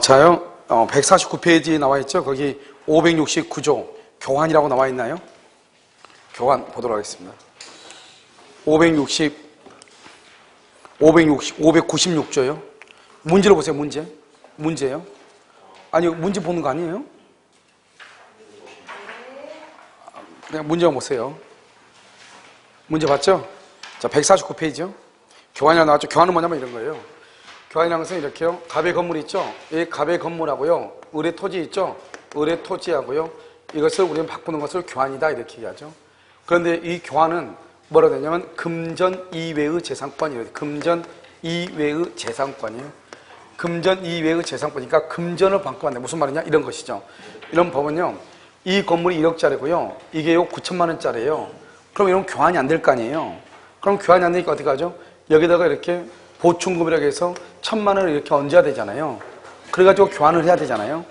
자요. 149페이지에 나와 있죠. 거기 569조 교환이라고 나와 있나요? 교환 보도록 하겠습니다. 596조요. 문제를 보세요. 문제요. 아니, 문제 보는 거 아니에요? 그냥 문제만 보세요. 문제 봤죠? 자, 149페이지요. 교환이라고 나왔죠. 교환은 뭐냐면 이런 거예요. 교환이라는 것은 이렇게요. 갑의 건물 있죠? 이 갑의 건물하고요. 을의 토지 있죠? 을의 토지하고요. 이것을 우리는 바꾸는 것을 교환이다 이렇게 얘기하죠. 그런데 이 교환은 뭐라 되냐면 금전 이외의 재산권이에요. 금전 이외의 재산권이에요. 금전 이외의 재산권이니까 금전을 바꾸면 안 돼. 무슨 말이냐? 이런 것이죠. 이런 법은요. 이 건물이 1억짜리고요. 이게 9천만 원짜리예요. 그럼 이런 교환이 안 될 거 아니에요. 그럼 교환이 안 되니까 어떻게 하죠? 여기다가 이렇게 보충금이라고 해서 1,000만 원을 이렇게 얹어야 되잖아요. 그래가지고 교환을 해야 되잖아요.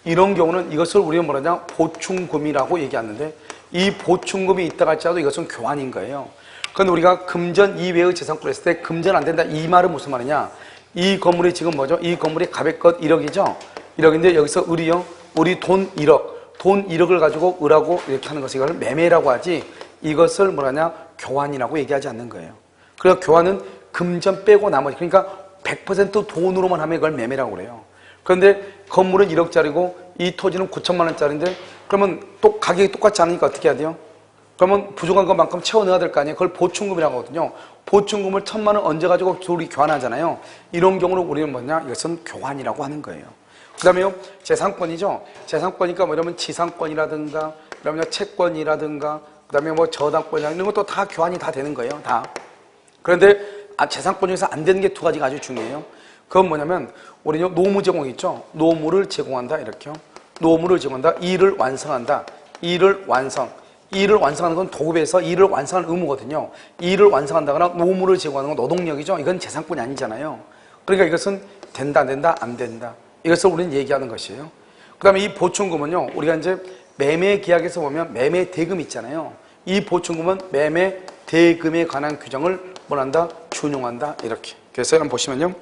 이런 경우는 이것을 우리가 뭐라냐? 보충금이라고 얘기하는데 이 보충금이 있다가 할지라도 이것은 교환인 거예요. 그런데 우리가 금전 이외의 재산권을 했을 때 금전 안 된다 이 말은 무슨 말이냐? 이 건물이 지금 뭐죠? 이 건물이 갑의 것 1억이죠? 1억인데 여기서 을이요? 우리 돈 1억. 돈 1억을 가지고 을하고 이렇게 하는 것을 이걸 매매라고 하지 이것을 뭐라냐? 교환이라고 얘기하지 않는 거예요. 그래서 교환은 금전 빼고 나머지 그러니까 100% 돈으로만 하면 이걸 매매라고 그래요. 그런데 건물은 1억짜리고 이 토지는 9천만 원짜리인데 그러면 또 가격이 똑같지 않으니까 어떻게 해야 돼요? 그러면 부족한 것만큼 채워넣어야 될 거 아니에요. 그걸 보충금이라고 하거든요. 보충금을 1,000만 원 얹어가지고 둘이 교환하잖아요. 이런 경우는 우리는 뭐냐? 이것은 교환이라고 하는 거예요. 그 다음에요, 재산권이죠. 재산권이니까 뭐 이러면 지상권이라든가, 그러면 채권이라든가, 그 다음에 뭐 저당권이라든가 이런 것도 다 교환이 다 되는 거예요. 다. 그런데 재산권 중에서 안 되는 게 두 가지가 아주 중요해요. 그건 뭐냐면 우리는 노무 제공 있죠. 노무를 제공한다 이렇게요. 노무를 제공한다. 일을 완성한다. 일을 완성하는 건 도급에서 일을 완성하는 의무거든요. 일을 완성한다거나 노무를 제공하는 건 노동력이죠. 이건 재산권이 아니잖아요. 그러니까 이것은 된다 안 된다 안 된다. 이것을 우리는 얘기하는 것이에요. 그 다음에 이 보충금은요. 우리가 이제 매매 계약에서 보면 매매 대금 있잖아요. 이 보충금은 매매 대금에 관한 규정을 뭐한다? 준용한다 이렇게. 그래서 한번 보시면요.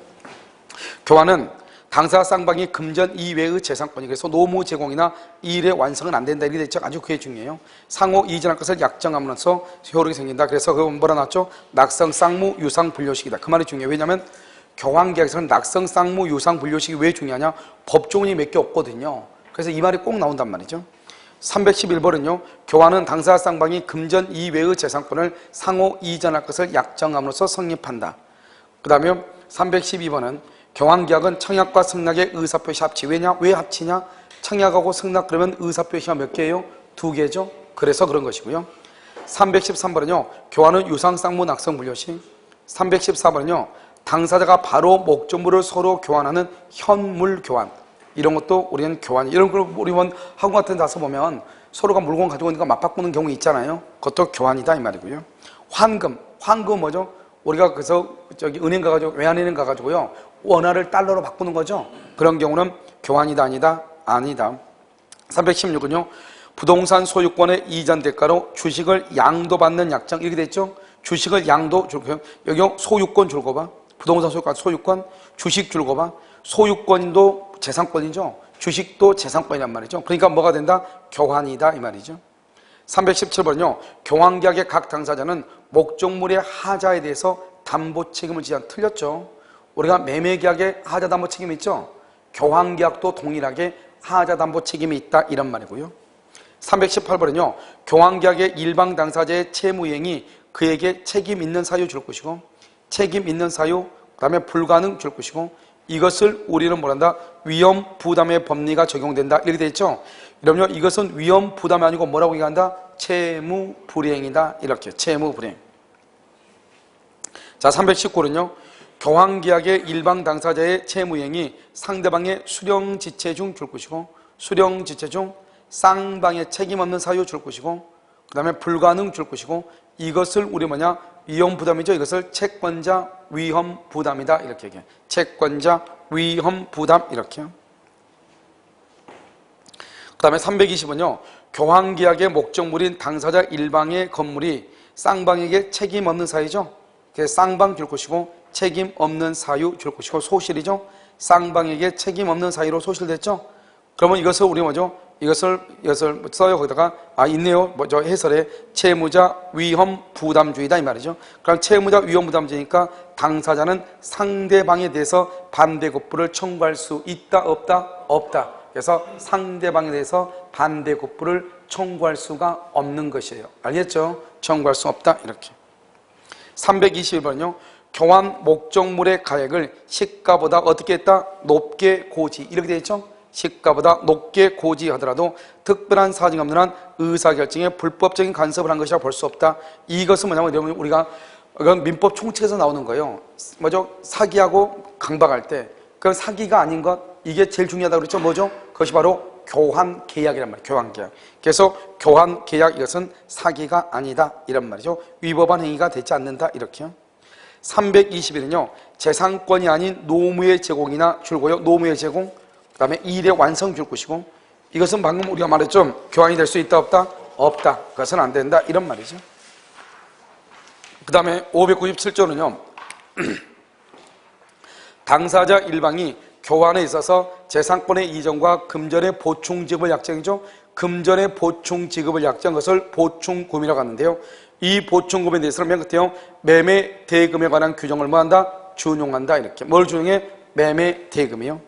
교환은 당사 쌍방이 금전 이외의 재산권이 그래서 노무 제공이나 일의 완성은 안 된다 이렇게 됐죠. 아주 그게 중요해요. 상호 이전할 것을 약정함으로써 효력이 생긴다. 그래서 그건 뭐라 나왔죠? 낙성 쌍무 유상 분료식이다. 그 말이 중요해요. 왜냐하면 교환계약에서는 낙성 쌍무 유상 분료식이 왜 중요하냐? 법조문이 몇 개 없거든요. 그래서 이 말이 꼭 나온단 말이죠. 311번은요. 교환은 당사 쌍방이 금전 이외의 재산권을 상호 이전할 것을 약정함으로써 성립한다. 그 다음에 312번은 교환계약은 청약과 승낙의 의사표시 합치. 왜냐? 왜 합치냐? 청약하고 승낙 그러면 의사표시가 몇 개예요? 2개죠. 그래서 그런 것이고요. 313번은요. 교환은 유상쌍무 낙성 분료식. 314번은요. 당사자가 바로 목적물을 서로 교환하는 현물 교환. 이런 것도 우리는 교환. 이런 걸 우리 학원 같은 데 가서 보면 서로가 물건 가지고 있는 거 맞바꾸는 경우 있잖아요. 그것도 교환이다 이 말이고요. 환금 뭐죠? 우리가 그래서 은행 가가지고 외환은행 가가지고요 원화를 달러로 바꾸는 거죠. 그런 경우는 교환이다 아니다? 아니다. 316은요. 부동산 소유권의 이전 대가로 주식을 양도받는 약정 이렇게 됐죠. 주식을 양도 줄거요. 여기 소유권 줄거 봐. 부동산 소유권, 주식 줄거 봐. 소유권도 재산권이죠. 주식도 재산권이란 말이죠. 그러니까 뭐가 된다? 교환이다 이 말이죠. 317번은요. 교환계약의 각 당사자는 목적물의 하자에 대해서 담보 책임을 지지 않 틀렸죠. 우리가 매매계약에 하자 담보 책임이 있죠. 교환계약도 동일하게 하자 담보 책임이 있다 이런 말이고요. 318번은요. 교환계약의 일방 당사자의 채무이행이 그에게 책임 있는 사유 줄 것이고 책임 있는 사유 그 다음에 불가능 줄 것이고 이것을 우리는 뭐란다? 위험 부담의 법리가 적용된다 이렇게 되어 있죠. 그러면 이것은 위험 부담이 아니고 뭐라고 얘기한다? 채무 불이행이다 이렇게 채무 불이행. 자 319는요. 교환계약의 일방 당사자의 채무이행이 상대방의 수령지체 중 줄 것이고 수령지체 중 쌍방의 책임 없는 사유 줄 것이고 그 다음에 불가능 줄 것이고 이것을 우리 뭐냐? 위험 부담이죠. 이것을 채권자 위험 부담이다 이렇게 얘기해요. 채권자 위험 부담 이렇게요. 그 다음에 320은요. 교환계약의 목적물인 당사자 일방의 건물이 쌍방에게 책임 없는 사유죠. 그래서 쌍방 줄 것이고 책임 없는 사유 줄 것이고 소실이죠. 쌍방에게 책임 없는 사유로 소실됐죠? 그러면 이것을 우리 뭐죠? 이것을 써요. 거기다가 있네요. 뭐죠? 해설에 채무자 위험 부담주의다 이 말이죠. 그럼 채무자 위험 부담주의니까 당사자는 상대방에 대해서 반대 곱부를 청구할 수 있다 없다? 없다. 그래서 상대방에 대해서 반대 곱부를 청구할 수가 없는 것이에요. 알겠죠? 청구할 수 없다 이렇게. 321번은요. 교환 목적물의 가액을 시가보다 어떻게 했다? 높게 고지. 이렇게 되어 있죠? 시가보다 높게 고지하더라도 특별한 사정이 없는 한 의사결정에 불법적인 간섭을 한 것이라 볼 수 없다. 이것은 뭐냐면 우리가 이건 민법 총칙에서 나오는 거예요. 뭐죠? 사기하고 강박할 때 그 사기가 아닌 것 이게 제일 중요하다고 그랬죠. 뭐죠? 그것이 바로 교환 계약이란 말이에요. 교환 계약. 그래서 교환 계약 이것은 사기가 아니다 이런 말이죠. 위법한 행위가 되지 않는다 이렇게요. 321은요. 재산권이 아닌 노무의 제공이나 줄고요. 노무의 제공. 그 다음에 일의 완성 줄 것이고 이것은 방금 우리가 말했죠. 교환이 될 수 있다 없다? 없다. 그것은 안 된다 이런 말이죠. 그 다음에 597조는요. 당사자 일방이 교환에 있어서 재산권의 이전과 금전의 보충 지급을 약정이죠. 금전의 보충 지급을 약정한 것을 보충금이라고 하는데요. 이 보충금에 대해서는 맨 끝에요. 매매 대금에 관한 규정을 뭐한다? 준용한다 이렇게. 뭘 준용해? 매매 대금이요.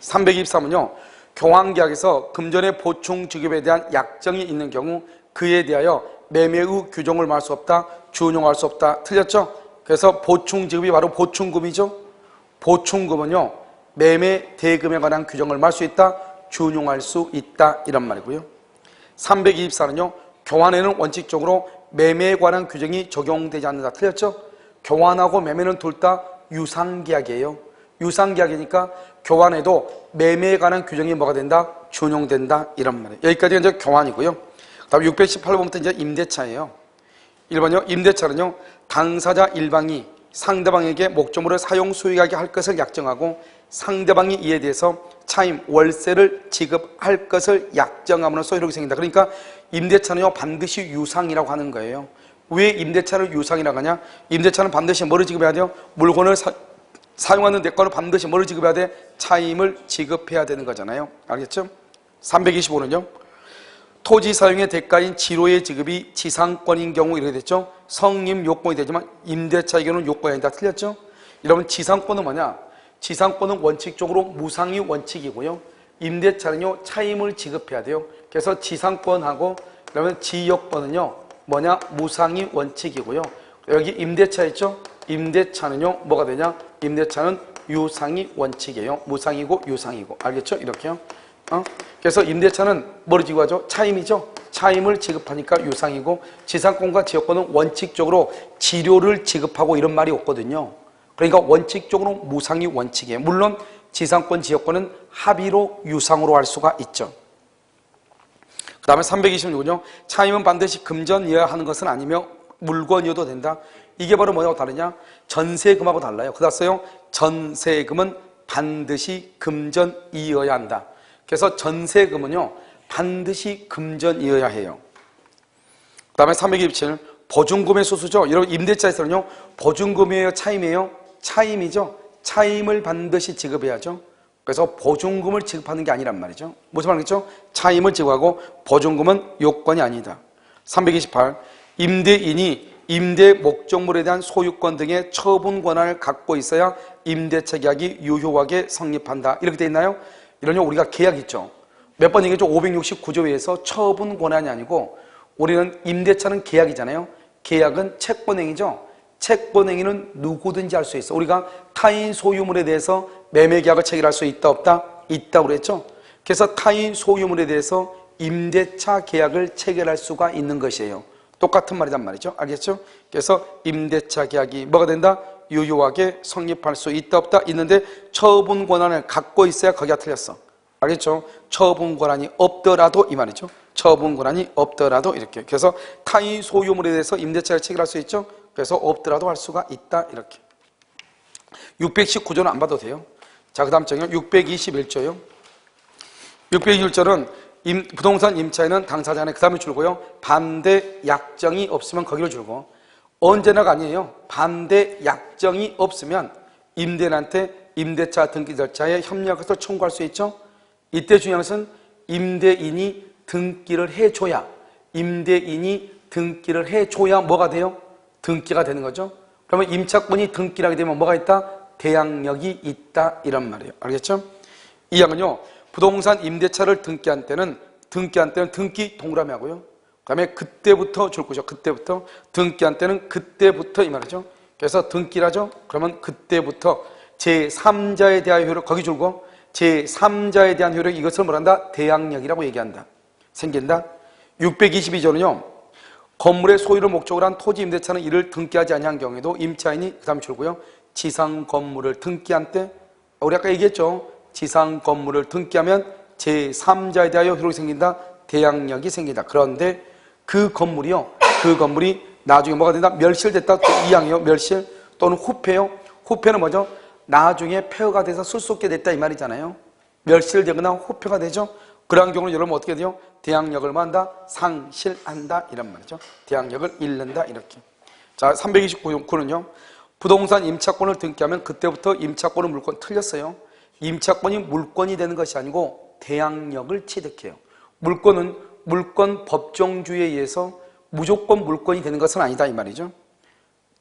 323은요. 교환계약에서 금전의 보충 지급에 대한 약정이 있는 경우 그에 대하여 매매의 규정을 말 수 없다. 준용할 수 없다. 틀렸죠? 그래서 보충 지급이 바로 보충금이죠. 보충금은요. 매매 대금에 관한 규정을 말 수 있다. 준용할 수 있다. 이런 말이고요. 324는요. 교환에는 원칙적으로 매매에 관한 규정이 적용되지 않는다. 틀렸죠? 교환하고 매매는 둘 다 유상계약이에요. 유상계약이니까 교환에도 매매에 관한 규정이 뭐가 된다? 준용된다. 이런 말이에요. 여기까지가 이제 교환이고요. 그 다음 618번부터 이제 임대차예요. 1번요. 임대차는요. 당사자 일방이 상대방에게 목적물을 사용 수익하게 할 것을 약정하고 상대방이 이에 대해서 차임, 월세를 지급할 것을 약정함으로써 이렇게 생긴다. 그러니까 임대차는요. 반드시 유상이라고 하는 거예요. 왜 임대차를 유상이라고 하냐? 임대차는 반드시 뭐를 지급해야 돼요? 물건을 사용하는 대가로 반드시 뭐를 지급해야 돼? 차임을 지급해야 되는 거잖아요. 알겠죠? 325는요. 토지 사용의 대가인 지로의 지급이 지상권인 경우 이렇게 됐죠. 성립 요건이 되지만 임대차의 경우는 요건이 아니다. 틀렸죠? 여러분 지상권은 뭐냐? 지상권은 원칙적으로 무상이 원칙이고요. 임대차는요. 차임을 지급해야 돼요. 그래서 지상권하고 그러면 지역권은요. 뭐냐? 무상이 원칙이고요. 여기 임대차 있죠? 임대차는요. 뭐가 되냐? 임대차는 유상이 원칙이에요. 무상이고 유상이고. 알겠죠? 이렇게요. 그래서 임대차는 뭐를 지급하죠? 차임이죠. 차임을 지급하니까 유상이고 지상권과 지역권은 원칙적으로 지료를 지급하고 이런 말이 없거든요. 그러니까 원칙적으로 무상이 원칙이에요. 물론 지상권, 지역권은 합의로 유상으로 할 수가 있죠. 그 다음에 326은요. 차임은 반드시 금전이어야 하는 것은 아니며 물건이어도 된다. 이게 바로 뭐하고 다르냐? 전세금하고 달라요. 그다 써요. 전세금은 반드시 금전이어야 한다. 그래서 전세금은요. 반드시 금전이어야 해요. 그 다음에 327 보증금의 수수죠. 여러분 임대차에서는요. 보증금이에요? 차임이에요? 차임이죠. 차임을 반드시 지급해야죠. 그래서 보증금을 지급하는 게 아니란 말이죠. 무슨 말이겠죠? 차임을 지급하고 보증금은 요건이 아니다. 328 임대인이 임대 목적물에 대한 소유권 등의 처분 권한을 갖고 있어야 임대차 계약이 유효하게 성립한다. 이렇게 돼 있나요? 이러냐 우리가 계약 있죠. 몇 번 얘기했죠. 569조에서 처분 권한이 아니고 우리는 임대차는 계약이잖아요. 계약은 채권행위죠. 채권행위는 누구든지 할 수 있어. 우리가 타인 소유물에 대해서 매매 계약을 체결할 수 있다 없다? 있다고 그랬죠. 그래서 타인 소유물에 대해서 임대차 계약을 체결할 수가 있는 것이에요. 똑같은 말이란 말이죠. 알겠죠? 그래서 임대차 계약이 뭐가 된다? 유효하게 성립할 수 있다 없다? 있는데 처분 권한을 갖고 있어야 거기가 틀렸어. 알겠죠? 처분 권한이 없더라도 이 말이죠. 처분 권한이 없더라도 이렇게. 그래서 타인 소유물에 대해서 임대차를 체결할 수 있죠. 그래서 없더라도 할 수가 있다 이렇게. 619조는 안 봐도 돼요. 자, 그 다음 장요. 621조요. 621조는 부동산 임차인은 당사자 간에 그 다음에 줄고요. 반대 약정이 없으면 거기를 줄고 언제나가 아니에요. 반대 약정이 없으면 임대인한테 임대차 등기 절차에 협력 것을 청구할 수 있죠. 이때 중요한 것은 임대인이 등기를 해줘야 뭐가 돼요? 등기가 되는 거죠. 그러면 임차권이 등기를 하게 되면 뭐가 있다? 대항력이 있다 이런 말이에요. 알겠죠? 이 항은요, 부동산 임대차를 등기한 때는 등기 동그라미 하고요. 그 다음에 그때부터 줄 거죠. 그때부터. 등기한 때는 그때부터 이 말이죠. 그래서 등기라죠. 그러면 그때부터 제3자에 대한 효력, 거기 줄고 제3자에 대한 효력, 이것을 뭐란다? 대항력이라고 얘기한다. 생긴다. 622조는요, 건물의 소유를 목적으로 한 토지 임대차는 이를 등기하지 아니한 경우에도 임차인이 그 다음에 줄고요, 지상 건물을 등기한 때, 우리 아까 얘기했죠. 지상 건물을 등기하면 제3자에 대하여 효력이 생긴다. 대항력이 생긴다. 그런데 그 건물이 나중에 뭐가 된다? 멸실됐다. 또 이항이요. 멸실 또는 후패요. 후패는 뭐죠? 나중에 폐허가 돼서 쓸 수 없게 됐다 이 말이잖아요. 멸실되거나 후패가 되죠. 그러한 경우는 여러분 어떻게 돼요? 대항력을 뭐 한다? 상실한다 이런 말이죠. 대항력을 잃는다 이렇게. 자, 329조는요. 부동산 임차권을 등기하면 그때부터 임차권은 물권 틀렸어요. 임차권이 물권이 되는 것이 아니고 대항력을 취득해요. 물권은 물권 법정주의에 의해서 무조건 물권이 되는 것은 아니다 이 말이죠.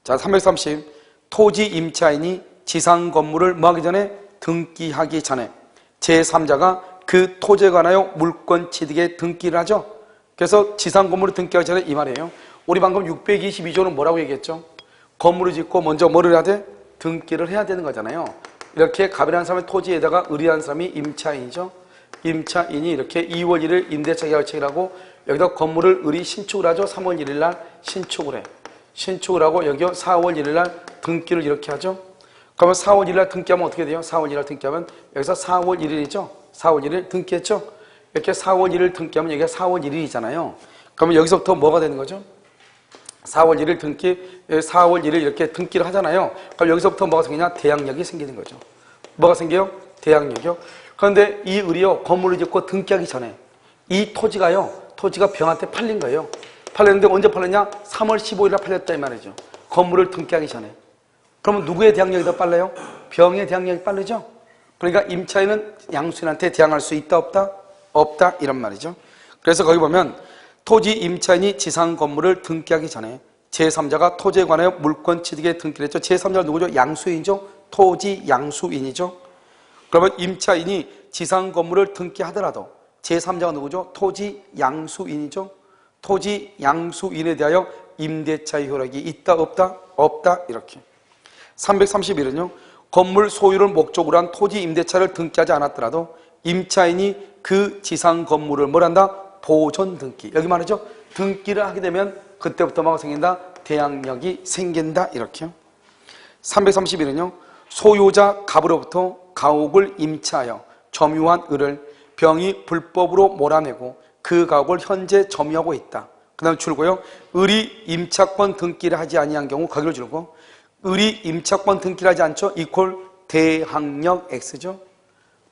자, 330. 토지 임차인이 지상 건물을 뭐 하기 전에? 등기하기 전에 제3자가 그 토지에 관하여 물권 취득에 등기를 하죠. 그래서 지상 건물을 등기하기 전에 이 말이에요. 우리 방금 622조는 뭐라고 얘기했죠? 건물을 짓고 먼저 뭐를 해야 돼? 등기를 해야 되는 거잖아요. 이렇게 갑이라는 사람의 토지에다가 을이라는 사람이 임차인이죠. 임차인이 이렇게 2월 1일 임대차 계약을 체결하고 여기다 건물을 을이 신축을 하죠. 3월 1일 날 신축을 해. 신축을 하고 여기 4월 1일 날 등기를 이렇게 하죠. 그러면 4월 1일 날 등기하면 어떻게 돼요? 4월 1일 날 등기하면 여기서 4월 1일이죠. 4월 1일 등기했죠. 이렇게 4월 1일 등기하면 여기가 4월 1일이잖아요. 그러면 여기서부터 뭐가 되는 거죠? 4월 1일 등기, 4월 1일 이렇게 등기를 하잖아요. 그럼 여기서부터 뭐가 생기냐? 대항력이 생기는 거죠. 뭐가 생겨요? 대항력이요. 그런데 이 을이요, 건물을 짓고 등기하기 전에 이 토지가 병한테 팔린 거예요. 팔렸는데 언제 팔렸냐? 3월 15일 날 팔렸다 이 말이죠. 건물을 등기하기 전에. 그러면 누구의 대항력이 더 빨라요? 병의 대항력이 빠르죠. 그러니까 임차인은 양수인한테 대항할 수 있다 없다? 없다 이런 말이죠. 그래서 거기 보면 토지 임차인이 지상 건물을 등기하기 전에 제3자가 토지에 관하여 물권 취득에 등기를 했죠. 제3자는 누구죠? 양수인이죠. 토지 양수인이죠. 그러면 임차인이 지상 건물을 등기하더라도 제3자가 누구죠? 토지 양수인이죠. 토지 양수인에 대하여 임대차의 효력이 있다 없다? 없다 이렇게. 331은요. 건물 소유를 목적으로 한 토지 임대차를 등기하지 않았더라도 임차인이 그 지상 건물을 뭘 한다? 보존 등기. 여기 말이죠. 등기를 하게 되면 그때부터 뭐가 생긴다? 대항력이 생긴다 이렇게요. 331은요. 소유자 갑으로부터 가옥을 임차하여 점유한 을을 병이 불법으로 몰아내고 그 가옥을 현재 점유하고 있다. 그 다음 줄고요. 을이 임차권 등기를 하지 아니한 경우 거기를 줄고 을이 임차권 등기를 하지 않죠? 이퀄 대항력 X죠.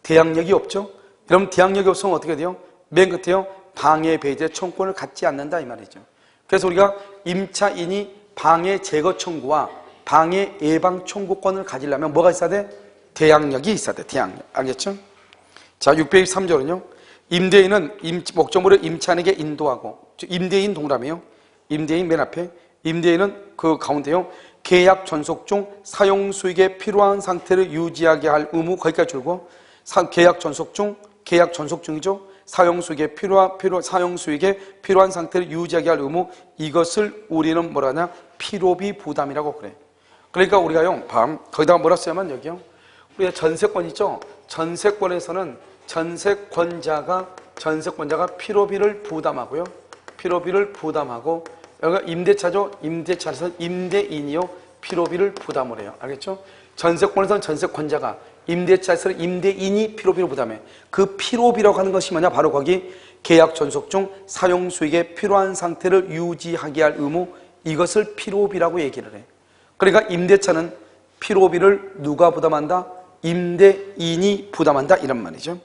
대항력이 없죠. 그럼 대항력이 없으면 어떻게 돼요? 맨 끝에요. 방해 배제 청구권을 갖지 않는다 이 말이죠. 그래서 우리가 임차인이 방해 제거 청구와 방해 예방 청구권을 가지려면 뭐가 있어야 돼? 대항력이 있어야 돼. 대항력. 알겠죠? 자, 623조는요. 임대인은 목적물을 임차인에게 인도하고, 임대인 동그라미요. 임대인 맨 앞에. 임대인은 그 가운데요. 계약 전속 중 사용 수익에 필요한 상태를 유지하게 할 의무 거기까지 줄고 계약 전속 중이죠. 사용 수익에 필요한 상태를 유지하게 할 의무 이것을 우리는 뭐라 하냐? 필요비 부담이라고 그래. 그러니까 우리가요. 거기다가 뭐라 쓰냐면 여기요. 우리가 전세권 있죠. 전세권에서는 전세권자가 필요비를 부담하고요. 필요비를 부담하고 여기가 임대차죠. 임대차에서 임대인이요. 필요비를 부담을 해요. 알겠죠? 전세권에서는 전세권자가, 임대차에서는 임대인이 필요비를 부담해. 그 필요비라고 하는 것이 뭐냐? 바로 거기 계약 전속 중 사용 수익에 필요한 상태를 유지하게 할 의무 이것을 필요비라고 얘기를 해. 그러니까 임대차는 필요비를 누가 부담한다? 임대인이 부담한다 이런 말이죠.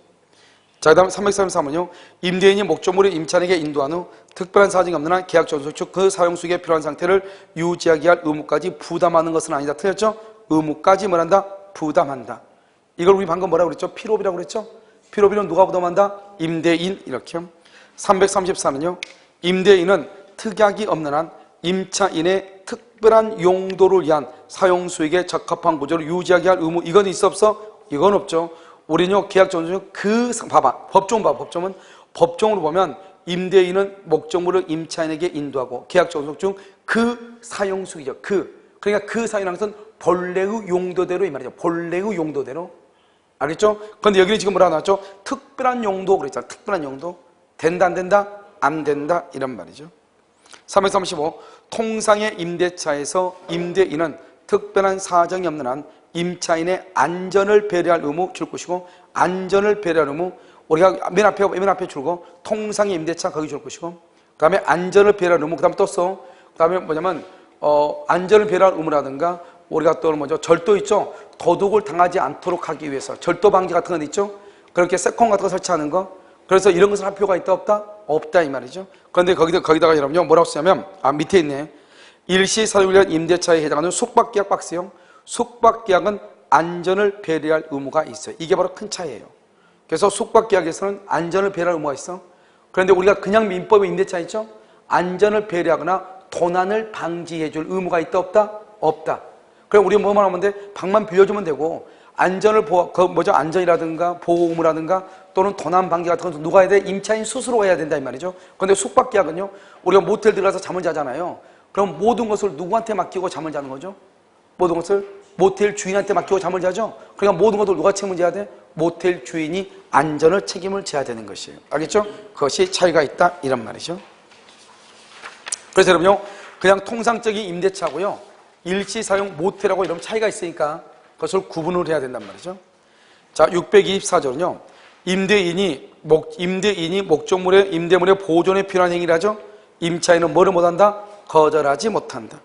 자, 그 다음 333은요. 임대인이 목적물을 임차인에게 인도한 후 특별한 사정이 없는 한 계약 전속 중 그 사용 수익에 필요한 상태를 유지하게 할 의무까지 부담하는 것은 아니다. 틀렸죠? 의무까지 뭐란다? 부담한다. 이걸 우리 방금 뭐라고 그랬죠? 필요비라고 그랬죠? 필요비는 누가 부담한다? 임대인. 이렇게요. 334는요. 임대인은 특약이 없는 한 임차인의 특별한 용도를 위한 사용수익에 적합한 구조를 유지하게 할 의무. 이건 있어 없어? 이건 없죠. 우리는요 계약 전조 중 봐봐. 법정 봐. 법정은 법정으로 보면 임대인은 목적물을 임차인에게 인도하고 계약 전속 중 그 사용수익이죠. 그러니까 그 사용하는 것은 본래의 용도대로 이 말이죠. 본래의 용도대로. 알겠죠? 그런데 여기는 지금 뭐라고 나왔죠? 특별한 용도 그랬잖아. 특별한 용도. 된다 안 된다? 안 된다 이런 말이죠. 335 통상의 임대차에서 임대인은 특별한 사정이 없는 한 임차인의 안전을 배려할 의무 줄 것이고, 안전을 배려할 의무 우리가 맨 앞에 줄고 통상의 임대차 거기 줄 것이고, 그 다음에 안전을 배려할 의무 그 다음에 떴어. 그 다음에 뭐냐면 안전을 배려할 의무라든가 우리가 또 뭐죠? 절도 있죠? 도둑을 당하지 않도록 하기 위해서 절도 방지 같은 건 있죠? 그렇게 세컨 같은 거 설치하는 거. 그래서 이런 것을 할 필요가 있다 없다? 없다 이 말이죠. 그런데 거기다가 여러분요 뭐라고 쓰냐면 밑에 있네. 일시 사용을 위한 임대차에 해당하는 숙박계약 박스형. 숙박계약은 안전을 배려할 의무가 있어요. 이게 바로 큰 차이예요. 그래서 숙박계약에서는 안전을 배려할 의무가 있어. 그런데 우리가 그냥 민법의 임대차 있죠? 안전을 배려하거나 도난을 방지해 줄 의무가 있다 없다? 없다. 그럼 우리가 뭐만 하면 돼? 방만 빌려주면 되고 안전을 안전이라든가 보호 의무라든가 또는 도난 방지 같은 건 누가 해야 돼? 임차인 스스로 해야 된다 이 말이죠. 그런데 숙박계약은요 우리가 모텔 들어가서 잠을 자잖아요. 그럼 모든 것을 누구한테 맡기고 잠을 자는 거죠? 모든 것을 모텔 주인한테 맡기고 잠을 자죠? 그러니까 모든 것을 누가 책임져야 돼? 모텔 주인이 안전을 책임을 져야 되는 것이에요. 알겠죠? 그것이 차이가 있다 이런 말이죠. 그래서 여러분요 그냥 통상적인 임대차고요 일시 사용 모텔하고 이런 차이가 있으니까 그것을 구분을 해야 된단 말이죠. 자 624조는요 임대인이 목적물의 임대물의 보존에 필요한 행위를 하죠. 임차인은 뭐를 못한다? 거절하지 못한다.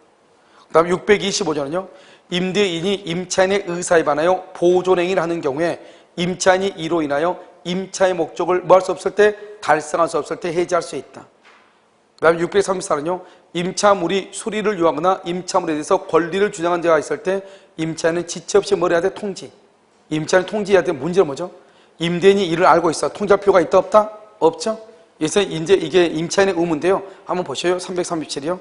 그 다음 625조는요 임대인이 임차인의 의사에 반하여 보존 행위를 하는 경우에 임차인이 이로 인하여 임차의 목적을 뭐 할 수 없을 때 달성할 수 없을 때 해지할 수 있다. 그 다음에 634는요 임차물이 수리를 요하거나 임차물에 대해서 권리를 주장한 자가 있을 때 임차인은 지체 없이 뭘 해야 돼? 통지. 임차인은 통지해야 돼. 문제는 뭐죠? 임대인이 이를 알고 있어. 통지할 필요가 있다 없다? 없죠? 그래서 이제 이게 임차인의 의무인데요. 한번 보셔요. 337이요.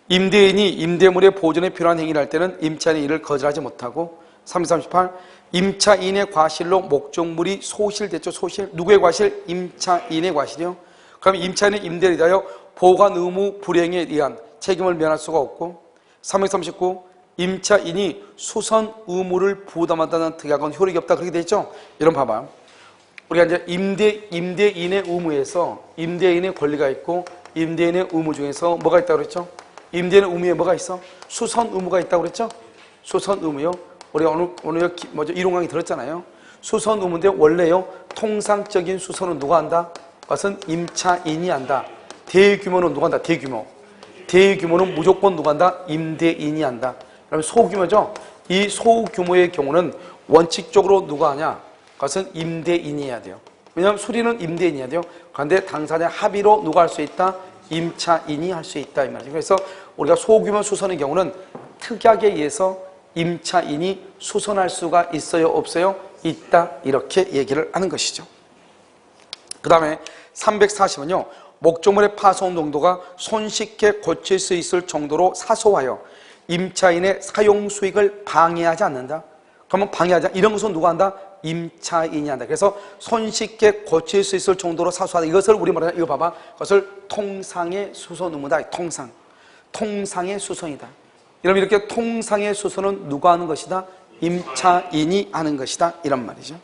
임대인이 임대물의 보존에 필요한 행위를 할 때는 임차인이 이를 거절하지 못하고 338 임차인의 과실로 목적물이 소실됐죠. 소실. 누구의 과실? 임차인의 과실이요. 그럼 임차인의 임대인에 대하여 보관 의무 불이행에 의한 책임을 면할 수가 없고 339 임차인이 수선 의무를 부담한다는 특약은 효력이 없다 그렇게 돼 있죠. 이런 봐봐. 우리가 이제 임대인의 의무에서 임대인의 권리가 있고 임대인의 의무 중에서 뭐가 있다고 그랬죠? 임대인의 의무에 뭐가 있어? 수선 의무가 있다고 그랬죠? 수선 의무요. 우리가 오늘 이론 강의 들었잖아요. 수선 의무인데 원래요 통상적인 수선은 누가 한다? 그것은 임차인이 한다. 대규모는 누가 한다? 대규모는 무조건 누가 한다? 임대인이 한다. 그러면 소규모죠? 이 소규모의 경우는 원칙적으로 누가 하냐? 그것은 임대인이 해야 돼요. 왜냐하면 수리는 임대인이 해야 돼요. 그런데 당사자 합의로 누가 할 수 있다? 임차인이 할 수 있다 이 말이죠. 그래서 우리가 소규모 수선의 경우는 특약에 의해서 임차인이 수선할 수가 있어요? 없어요? 있다 이렇게 얘기를 하는 것이죠. 그 다음에 340은요 목적물의 파손 정도가 손쉽게 고칠 수 있을 정도로 사소하여 임차인의 사용 수익을 방해하지 않는다. 그러면 방해하지 않는다. 이런 것은 누가 한다? 임차인이 한다. 그래서 손쉽게 고칠 수 있을 정도로 사소하다. 이것을 우리 뭐라 이거 봐봐. 그것을 통상의 수선 의무다. 통상의 수선이다. 여러분 이렇게 통상의 수선은 누가 하는 것이다? 임차인이 하는 것이다. 이런 말이죠.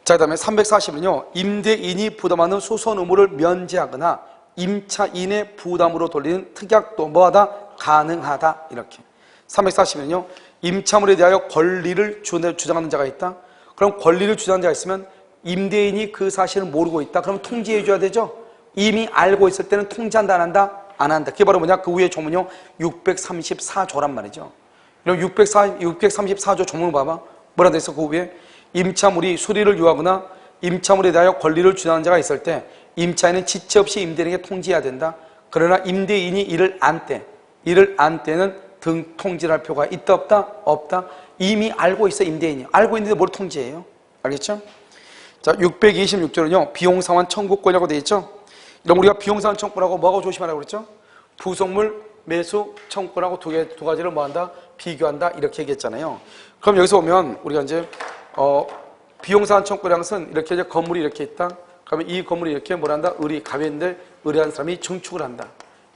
자, 그 다음에 340은요 임대인이 부담하는 수선 의무를 면제하거나 임차인의 부담으로 돌리는 특약도 뭐하다? 가능하다. 이렇게 340은요 임차물에 대하여 권리를 주장하는 자가 있다. 그럼 권리를 주장하는 자가 있으면 임대인이 그 사실을 모르고 있다. 그럼 통지해 줘야 되죠. 이미 알고 있을 때는 통지한다 안 한다? 안 한다. 그게 바로 뭐냐? 그 위에 조문요 634조란 말이죠. 그럼 634조 조문을 봐봐. 뭐라 돼 있어? 그 위에 임차물이 수리를 요하거나 임차물에 대하여 권리를 주장하는 자가 있을 때 임차인은 지체 없이 임대인에게 통지해야 된다. 그러나 임대인이 이를 안 때는 등 통지할 필요가 있다 없다? 없다. 이미 알고 있어. 임대인이 알고 있는데 뭘 통지해요? 알겠죠? 자, 626조는요 비용상환 청구권이라고 되어 있죠. 그럼 우리가 비용상환 청구권하고 뭐하고 조심하라고 그랬죠? 부속물 매수 청구권하고 두 가지를 뭐한다? 비교한다 이렇게 얘기했잖아요. 그럼 여기서 보면 우리가 이제 비용상환 청구권이라는 것은 이렇게 이제 건물이 이렇게 있다. 그러면 이 건물이 이렇게 뭐란다? 가ቤ인데 의뢰한 사람이 증축을 한다.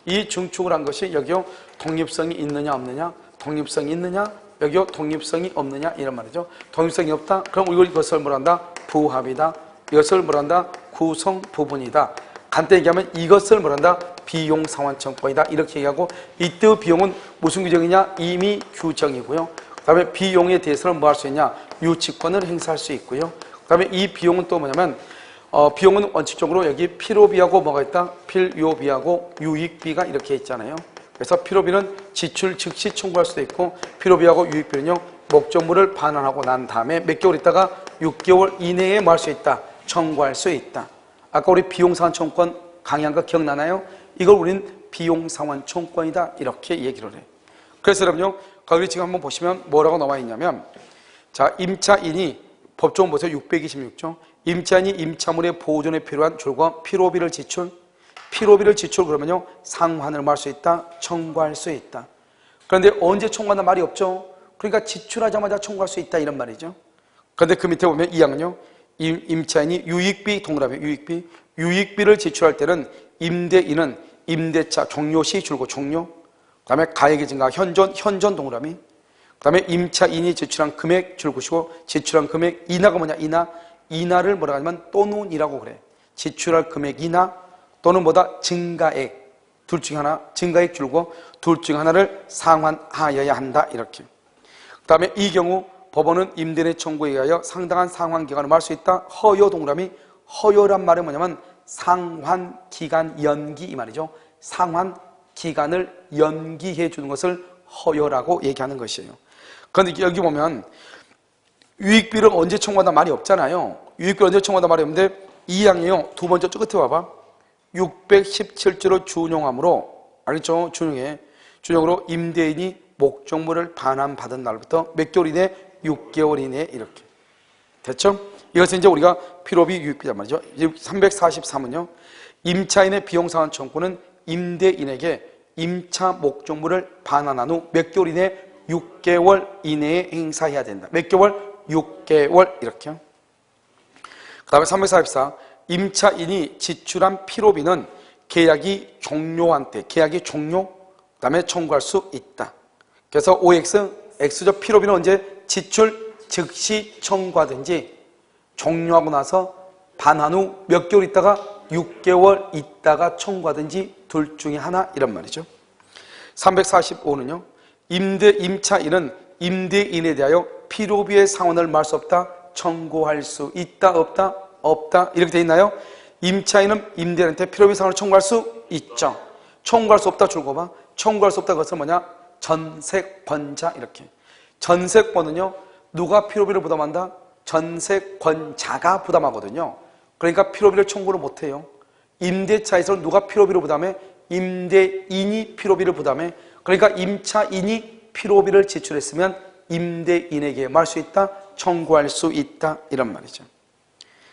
이 증축을 한 것이 여기요 독립성이 있느냐 없느냐, 독립성이 있느냐, 여기요 독립성이 없느냐 이런 말이죠. 독립성이 없다. 그럼 이것을 뭐란다? 부합이다. 이것을 뭐란다? 구성 부분이다. 간단히 얘기하면 이것을 뭐란다? 비용상환청구권이다. 이렇게 얘기하고 이때 비용은 무슨 규정이냐? 임의 규정이고요. 그 다음에 비용에 대해서는 뭐 할 수 있냐? 유치권을 행사할 수 있고요. 그 다음에 이 비용은 또 뭐냐면 비용은 원칙적으로 여기 필요비하고 뭐가 있다? 필요비하고 유익비가 이렇게 있잖아요. 그래서 필요비는 지출 즉시 청구할 수도 있고 필요비하고 유익비는요 목적물을 반환하고 난 다음에 몇 개월 있다가 6개월 이내에 뭐 할 수 있다? 청구할 수 있다. 아까 우리 비용상환 청구권 강의한 거 기억나나요? 이걸 우리는 비용상환 청구권이다 이렇게 얘기를 해. 그래서 여러분요 거기 지금 한번 보시면 뭐라고 나와 있냐면 자 임차인이 법조문 보세요. 626조 임차인이 임차물의 보존에 필요한 줄과 필요비를 지출 그러면요 상환을 할 수 있다, 청구할 수 있다. 그런데 언제 청구한다 말이 없죠. 그러니까 지출하자마자 청구할 수 있다 이런 말이죠. 그런데 그 밑에 보면 2항은요 임차인이 유익비 동그라미 유익비를 지출할 때는 임대인은 임대차 종료 시 줄고 종료, 그 다음에 가액의 증가 현존 동그라미, 그 다음에 임차인이 지출한 금액 줄고시고 지출한 금액 인하가 뭐냐 인하를 뭐라고 하냐면 또는이라고 그래. 지출할 금액 인하 또는 뭐다 증가액 둘 중에 하나 증가액 줄고 둘 중에 하나를 상환하여야 한다 이렇게. 그 다음에 이 경우 법원은 임대인의 청구에 의하여 상당한 상환기간을 말 수 있다. 허요 동그라미 허요란 말은 뭐냐면 상환기간 연기 이 말이죠. 상환기간을 연기해 주는 것을 허요라고 얘기하는 것이에요. 그런데 여기 보면 유익비를 언제 청구한다 말이 없잖아요. 유익비를 언제 청구한다 말이 없는데 이 항이요. 두 번째 끝에 봐봐. 617조로 준용함으로 알겠죠? 준용으로 임대인이 목적물을 반환받은 날부터 몇 개월 이내? 6개월 이내에 이렇게. 됐죠? 이것은 이제 우리가 필요비 유익비란 말이죠. 343은요. 임차인의 비용상환 청구는 임대인에게 임차 목적물을 반환한 후 몇 개월 이내? 6개월 이내에 행사해야 된다. 몇 개월? 6개월 이렇게요. 그 다음에 344 임차인이 지출한 필요비는 계약이 종료한 때 계약이 종료 그 다음에 청구할 수 있다. 그래서 OX X죠. 필요비는 언제? 지출 즉시 청구하든지 종료하고 나서 반환 후 몇 개월 있다가 6개월 있다가 청구하든지 둘 중에 하나 이런 말이죠. 345는요. 임차인은 임대인에 대하여 필요비의 상환을 말 수 없다. 청구할 수 있다 없다? 없다. 이렇게 돼 있나요? 임차인은 임대인한테 필요비 상환을 청구할 수 있죠. 청구할 수 없다 줄거 봐. 청구할 수 없다 그것은 뭐냐? 전세권자 이렇게. 전세권은요. 누가 필요비를 부담한다? 전세권자가 부담하거든요. 그러니까 필요비를 청구를 못해요. 임대차에서는 누가 필요비를 부담해? 임대인이 필요비를 부담해. 그러니까 임차인이 필요비를 지출했으면 임대인에게 말 수 있다, 청구할 수 있다 이런 말이죠.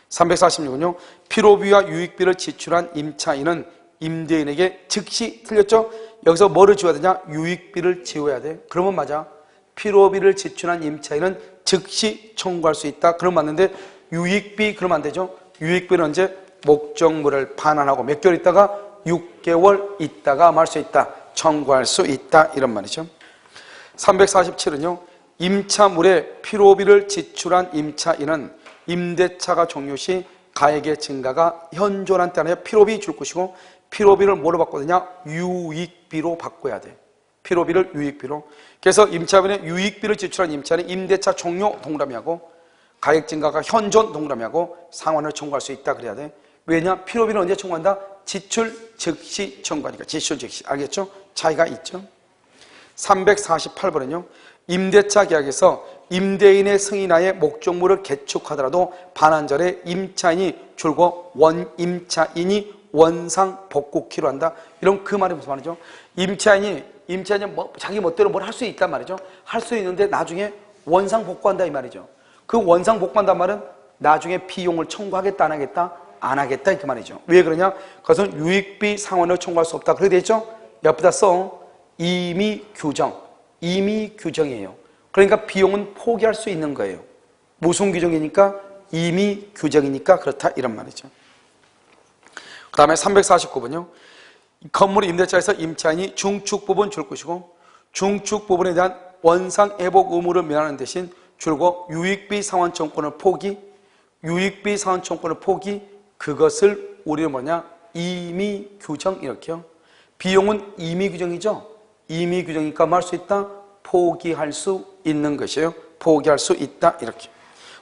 346은요. 필요비와 유익비를 지출한 임차인은 임대인에게 즉시 틀렸죠? 여기서 뭐를 지워야 되냐? 유익비를 지워야 돼. 그러면 맞아. 필요비를 지출한 임차인은 즉시 청구할 수 있다. 그럼 맞는데 유익비 그러면 안 되죠? 유익비는 언제? 목적물을 반환하고 몇 개월 있다가 6개월 있다가 말 수 있다. 청구할 수 있다. 이런 말이죠. 347은요. 임차물에 필요비를 지출한 임차인은 임대차가 종료 시 가액의 증가가 현존한 때 안에 필요비 줄 것이고 필요비를 뭐로 바꿔야 되냐? 유익비로 바꿔야 돼. 필요비를 유익비로. 그래서 임차인의 유익비를 지출한 임차인은 임대차 종료 동그라미하고 가액 증가가 현존 동그라미하고 상환을 청구할 수 있다 그래야 돼. 왜냐? 필요비는 언제 청구한다? 지출 즉시 청구하니까. 지출 즉시. 알겠죠? 차이가 있죠? 348번은요. 임대차 계약에서 임대인의 승인하에 목적물을 개축하더라도 반환전에 임차인이 줄고 원임차인이 원상 복구키로 한다. 이런 그 말이 무슨 말이죠? 임차인이 자기 멋대로 뭘 할 수 있단 말이죠. 할 수 있는데 나중에 원상 복구한다 이 말이죠. 그 원상 복구한단 말은 나중에 비용을 청구하겠다 안 하겠다? 안 하겠다 이렇게 말이죠. 왜 그러냐? 그것은 유익비 상환을 청구할 수 없다. 그렇게 돼 있죠? 옆에다 써. 임의 규정. 임의 규정이에요. 그러니까 비용은 포기할 수 있는 거예요. 무슨 규정이니까? 임의 규정이니까 그렇다 이런 말이죠. 그 다음에 349번요. 건물 임대차에서 임차인이 중축 부분 줄 것이고 중축 부분에 대한 원상 애복 의무를 면하는 대신 줄고 유익비 상환 청구권을 포기, 유익비 상환 청구권을 포기, 그것을 우리는 뭐냐? 임의 규정 이렇게요. 비용은 임의 규정이죠. 임의 규정이니까 뭐 할 수 있다? 포기할 수 있는 것이에요. 포기할 수 있다 이렇게.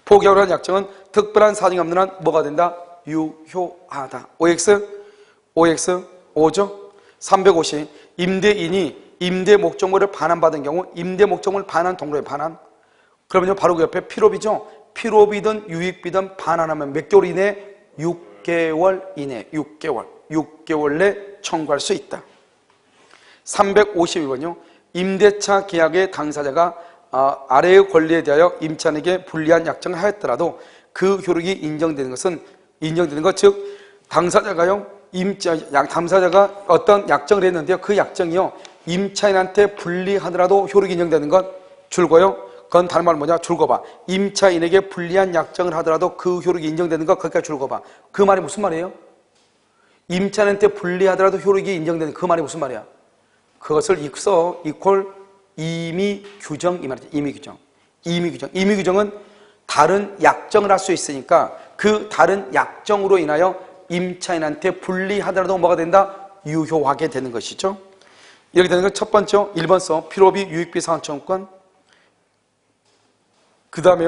포기하라는 약정은 특별한 사정이 없는 한 뭐가 된다? 유효하다. OX 5죠. 350 임대인이 임대 목적물을 반환받은 경우 임대 목적물 반환 동로에 반환 그러면요 바로 그 옆에 필요비죠. 필요비든 유익비든 반환하면 몇 개월 이내? 6개월 이내 6개월 내 청구할 수 있다. 352번요. 임대차 계약의 당사자가 아래의 권리에 대하여 임차인에게 불리한 약정을 하였더라도 그 효력이 인정되는 것, 즉 당사자가요 당사자가 어떤 약정을 했는데요 그 약정이요 임차인한테 불리하더라도 효력이 인정되는 것 줄고요. 그건 다른 말로 뭐냐? 줄거봐. 임차인에게 불리한 약정을 하더라도 그 효력이 인정되는 것 거기까지 줄거봐. 그 말이 무슨 말이에요? 임차인한테 불리하더라도 효력이 인정되는 그 말이 무슨 말이야? 그것을 이퀄 임의 규정 이 말이죠. 임의 규정. 임의 규정은 다른 약정을 할 수 있으니까 그 다른 약정으로 인하여 임차인한테 불리하더라도 뭐가 된다? 유효하게 되는 것이죠. 이렇게 되는 건 첫 번째 1번 써 필요비 유익비 상환 청구권. 그 다음에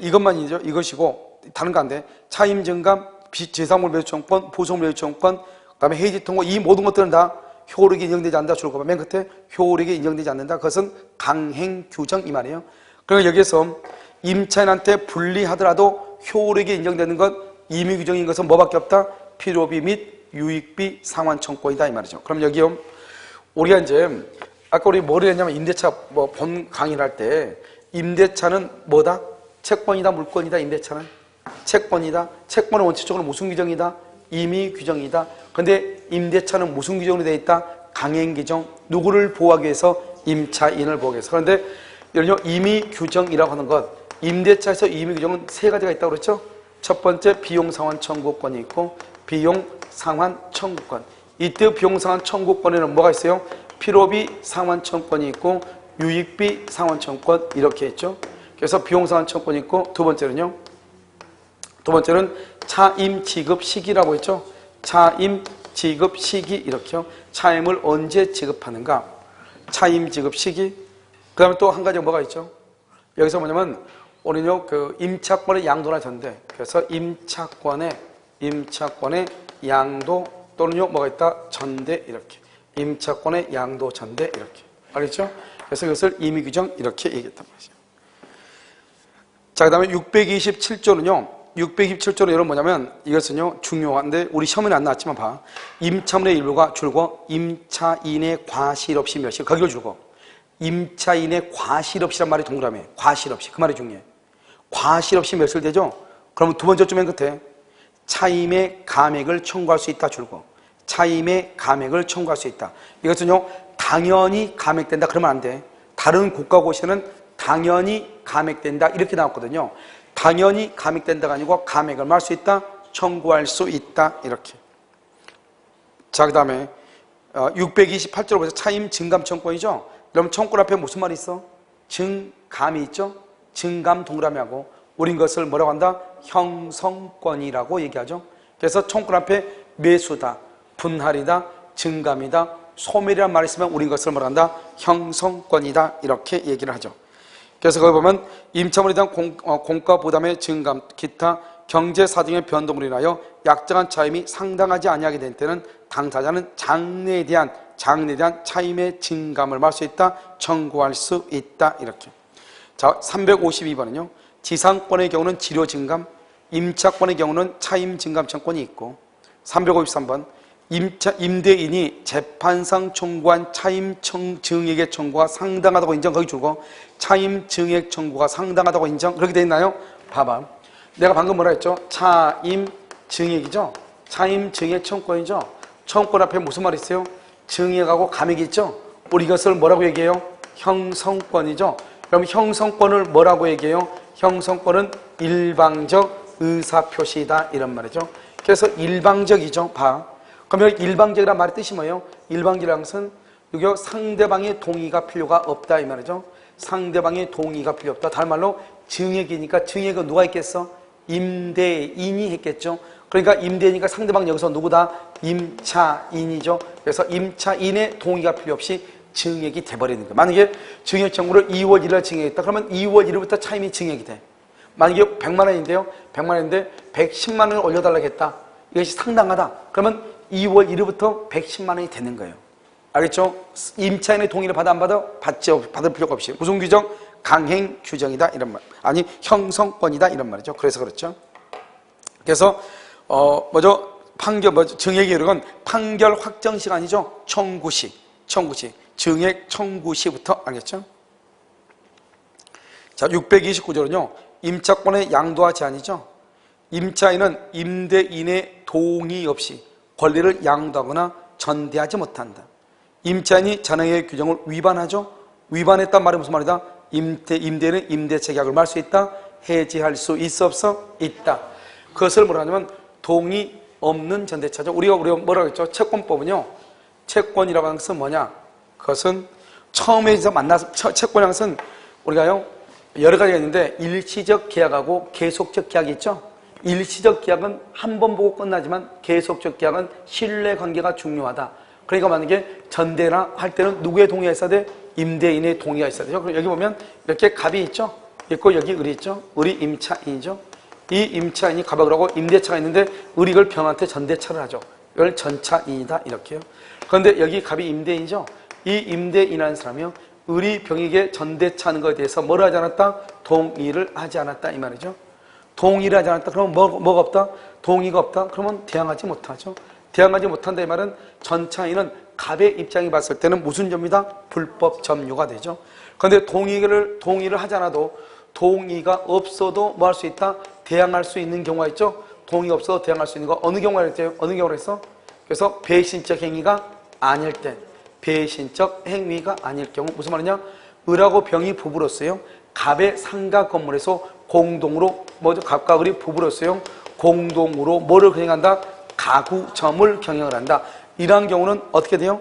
이것만이죠. 이것이고 다른 거 안 돼. 차임 증감, 재산물 매수 청구권, 보석물 매수 청구권, 그 다음에 해지 통고 이 모든 것들은 다 효력이 인정되지 않는다. 줄거봐. 맨 끝에 효력이 인정되지 않는다. 그것은 강행 규정 이 말이에요. 그러니까 여기에서 임차인한테 불리하더라도 효력이 인정되는 것 임의 규정인 것은 뭐밖에 없다? 필요비 및 유익비 상환 청구권이다 이 말이죠. 그럼 여기요 우리가 이제 아까 우리 뭐를 했냐면 임대차 본 강의를 할 때 임대차는 뭐다? 채권이다 물권이다. 임대차는 채권이다. 채권은 원칙적으로 무슨 규정이다? 임의 규정이다. 그런데 임대차는 무슨 규정으로 되어 있다? 강행 규정. 누구를 보호하기 위해서? 임차인을 보호하기 위해서. 그런데 이런요 임의 규정이라고 하는 것 임대차에서 임의 규정은 세 가지가 있다고 그랬죠? 첫 번째 비용 상환 청구권이 있고 비용 상환 청구권. 이때 비용 상환 청구권에는 뭐가 있어요? 필요비 상환 청구권이 있고 유익비 상환 청구권 이렇게 있죠. 그래서 비용 상환 청구권이 있고 두 번째는 차임 지급 시기라고 했죠. 차임 지급 시기 이렇게요. 차임을 언제 지급하는가? 차임 지급 시기. 그 다음에 또 한 가지가 뭐가 있죠? 여기서 뭐냐면 오늘요 그 임차권의 양도나 전대. 그래서 임차권의 양도 또는요 뭐가 있다? 전대 이렇게. 임차권의 양도 전대 이렇게. 알겠죠? 그래서 이것을 임의 규정 이렇게 얘기했단 말이죠. 자, 그 다음에 627조는요. 627조는 여러분 뭐냐면 이것은요 중요한데 우리 시험에는 안 나왔지만 봐. 임차물의 일부가 줄고 임차인의 과실 없이 몇시 거기를 줄고 임차인의 과실 없이란 말이 동그라미. 과실 없이 그 말이 중요해. 과실 없이 몇을 되죠? 그러면 두 번째 줄 맨 끝에 차임의 감액을 청구할 수 있다 줄고 차임의 감액을 청구할 수 있다. 이것은요 당연히 감액된다 그러면 안 돼. 다른 국가고시는 당연히 감액된다 이렇게 나왔거든요. 당연히 감액된다가 아니고 감액을 할 수 있다, 청구할 수 있다 이렇게. 자, 그 다음에 628조로 보세요. 차임 증감 청구권이죠. 여러분 청구권 앞에 무슨 말이 있어? 증감이 있죠. 증감 동그라미하고 우린 것을 뭐라고 한다? 형성권이라고 얘기하죠. 그래서 청구권 앞에 매수다, 분할이다, 증감이다, 소멸이라는 말이 있으면 우린 것을 뭐라고 한다? 형성권이다 이렇게 얘기를 하죠. 그래서 거기 보면 임차물에 대한 공가 부담의 증감, 기타 경제 사정의 변동으로 인하여 약정한 차임이 상당하지 아니하게 된 때는 당사자는 장래에 대한 차임의 증감을 받을 수 있다, 청구할 수 있다 이렇게. 자, 352번은요. 지상권의 경우는 지료 증감, 임차권의 경우는 차임 증감 청구권이 있고 353번 임대인이 재판상 청구한 차임 증액의 청구가 상당하다고 인정, 거기 줄고 차임 증액 청구가 상당하다고 인정, 그렇게 돼 있나요? 봐봐. 내가 방금 뭐라 했죠? 차임 증액이죠? 차임 증액 청구권이죠? 청구권 앞에 무슨 말이 있어요? 증액하고 감액이 있죠? 우리 이것을 뭐라고 얘기해요? 형성권이죠? 그럼 형성권을 뭐라고 얘기해요? 형성권은 일방적 의사표시다 이런 말이죠. 그래서 일방적이죠. 봐. 그러면 일방적이란 말의 뜻이 뭐예요? 일방적이라는 것은 여기 상대방의 동의가 필요가 없다 이 말이죠. 상대방의 동의가 필요 없다. 다른 말로 증액이니까 증액은 누가 했겠어? 임대인이 했겠죠. 그러니까 임대니까 상대방 여기서 누구다? 임차인이죠. 그래서 임차인의 동의가 필요 없이 증액이 돼버리는 거예요. 만약에 증액 청구를 2월 1일 증액했다. 그러면 2월 1일부터 차임이 증액이 돼. 만약에 100만 원인데요. 100만 원인데 110만 원을 올려달라고 했다. 이것이 상당하다. 그러면 2월 1일부터 110만 원이 되는 거예요. 알겠죠? 임차인의 동의를 받아 안 받아? 받을 필요가 없이. 무슨 규정? 강행 규정이다 이런 말. 아니 형성권이다 이런 말이죠. 그래서 그렇죠. 그래서 증액의 이력은 판결 확정 시간이죠. 청구시. 증액 청구시부터 알겠죠? 자, 629조는요. 임차권의 양도와 제한이죠. 임차인은 임대인의 동의 없이 권리를 양도하거나 전대하지 못한다. 임차인이 잔행의 규정을 위반하죠. 위반했단 말이 무슨 말이다? 임대인은 임대차 계약을 말 수 있다. 해지할 수 있어 없어? 있다. 그것을 뭐라 하냐면 동의 없는 전대차죠. 우리가 뭐라고 했죠? 채권법은요. 채권이라고 하는 것은 뭐냐? 그것은 처음에서 만나서 채권이라는 것은 우리가요. 여러 가지가 있는데 일시적 계약하고 계속적 계약이 있죠. 일시적 계약은 한 번 보고 끝나지만 계속적 계약은 신뢰관계가 중요하다. 그러니까 만약에 전대나 할 때는 누구의 동의가 있어야 돼? 임대인의 동의가 있어야 되죠. 그럼 여기 보면 이렇게 갑이 있죠. 있고 여기 을이 있죠. 을이 임차인이죠. 이 임차인이 갑을 하고 임대차가 있는데 을이 이걸 병한테 전대차를 하죠. 이걸 전차인이다 이렇게요. 그런데 여기 갑이 임대인이죠. 이 임대인이라는 사람이요. 을이 병에게 전대차하는 것에 대해서 뭐를 하지 않았다? 동의를 하지 않았다 이 말이죠. 동의를 하지 않았다. 그러면 뭐가 없다? 동의가 없다. 그러면 대항하지 못하죠. 대항하지 못한다 이 말은 전차인은 갑의 입장이 봤을 때는 무슨 점이다? 불법 점유가 되죠. 그런데 동의를 하지 않아도 동의가 없어도 뭐 할 수 있다? 대항할 수 있는 경우가 있죠. 동의가 없어도 대항할 수 있는 거 어느 경우가 있대요? 어느 경우로 했어? 그래서 배신적 행위가 아닐 때, 배신적 행위가 아닐 경우 무슨 말이냐? 을하고 병이 부부로서요. 갑의 상가 건물에서 공동으로 갑과 을이 부부로서요. 공동으로 뭐를 경영한다? 가구점을 경영을 한다. 이러한 경우는 어떻게 돼요?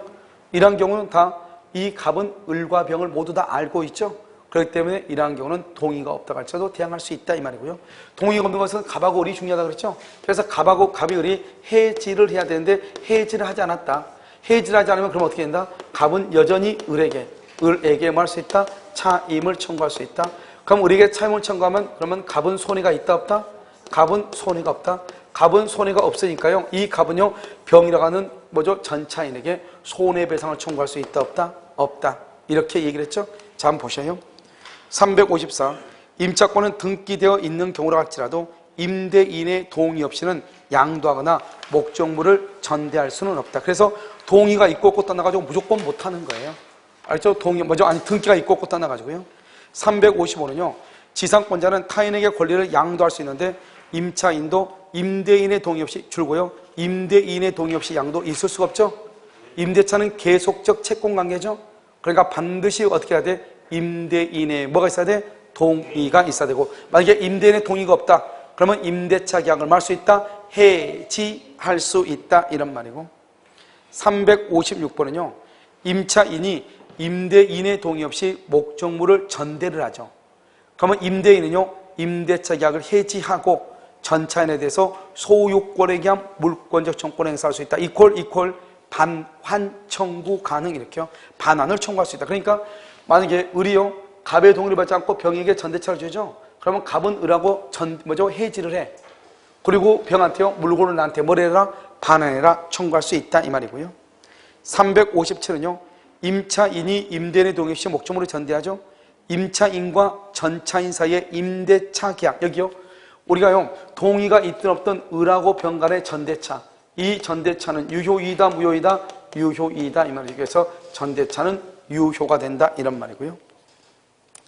이러한 경우는 다 이 갑은 을과 병을 모두 다 알고 있죠. 그렇기 때문에 이러한 경우는 동의가 없다고 할지라도 대항할 수 있다 이 말이고요. 동의가 없는 것은 갑하고 을이 중요하다고 그랬죠. 그래서 갑하고 갑이 을이 해지를 해야 되는데 해지를 하지 않았다. 해지를 하지 않으면 그럼 어떻게 된다? 갑은 여전히 을에게 뭐 할 수 있다? 차임을 청구할 수 있다. 그럼 을에게 차임을 청구하면 그러면 갑은 손해가 있다 없다? 갑은 손해가 없다. 갑은 손해가 없으니까요. 이 갑은요. 병이라고 하는 전차인에게 손해배상을 청구할 수 있다 없다? 없다. 이렇게 얘기를 했죠. 자, 한번 보셔요. 354. 임차권은 등기되어 있는 경우라 할지라도 임대인의 동의 없이는 양도하거나 목적물을 전대할 수는 없다. 그래서 동의가 있고 없고 떠나가지고 무조건 못하는 거예요. 알죠? 등기가 있고 없고 떠나가지고요. 355는요. 지상권자는 타인에게 권리를 양도할 수 있는데 임차인도 임대인의 동의 없이 줄고요. 임대인의 동의 없이 양도 있을 수가 없죠. 임대차는 계속적 채권관계죠. 그러니까 반드시 어떻게 해야 돼? 임대인의 뭐가 있어야 돼? 동의가 있어야 되고 만약에 임대인의 동의가 없다. 그러면 임대차 계약을 말 수 있다? 해지할 수 있다. 이런 말이고 356번은요. 임차인이 임대인의 동의 없이 목적물을 전대를 하죠. 그러면 임대인은요. 임대차 계약을 해지하고 전차인에 대해서 소유권에 대한 물권적 청구를 행사할 수 있다. 이퀄 반환 청구 가능 이렇게요. 반환을 청구할 수 있다. 그러니까 만약에 을이요. 갑의 동의를 받지 않고 병에게 전대차를 주죠. 그러면 갑은 을하고 해지를 해. 그리고 병한테요. 물건을 나한테 뭘 해라? 반환해라 청구할 수 있다 이 말이고요. 357은요. 임차인이 임대인의 동의 없이 목적물을 전대하죠. 임차인과 전차인 사이의 임대차 계약 여기요. 우리가요. 동의가 있든 없든 을하고 병 간의 전대차 이 전대차는 유효이다, 무효이다? 유효이다 이 말이죠. 그래서 전대차는 유효가 된다 이런 말이고요.